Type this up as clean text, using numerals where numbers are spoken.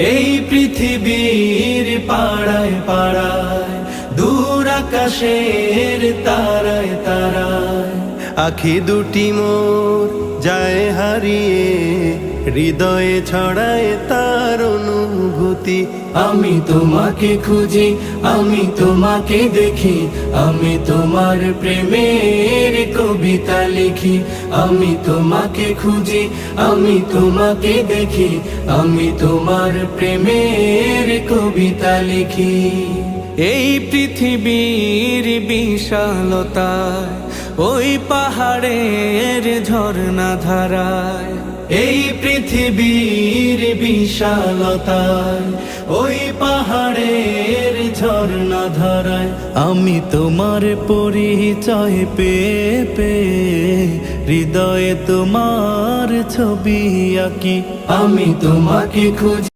এই পৃথিবীর পাড়ায় পাড়ায়, দূর আকাশের তারায় তারায়, আখি দুটি মোর যায় হারিয়ে, হৃদয়ে ছড়ায় তার অনুভূতি। আমি তোমাকে খুঁজি, আমি তোমাকে দেখি, আমি তোমার প্রেমের কবিতা লিখি। আমি তোমাকে খুঁজি, আমি তোমাকে দেখি, আমি তোমার প্রেমের কবিতা লিখি। এই পৃথিবীর বিশালতায়, ওই পাহাড়ের ঝর্ণা ধারায়, এই পৃথিবীর বিশালতায়, ওই পাহাড়ের ঝর্ণা ধারায়, আমি তোমার পরিচয় পেয়ে পেয়ে, হৃদয়ে তোমার ছবি আঁকি। আমি তোমাকে খুঁজি।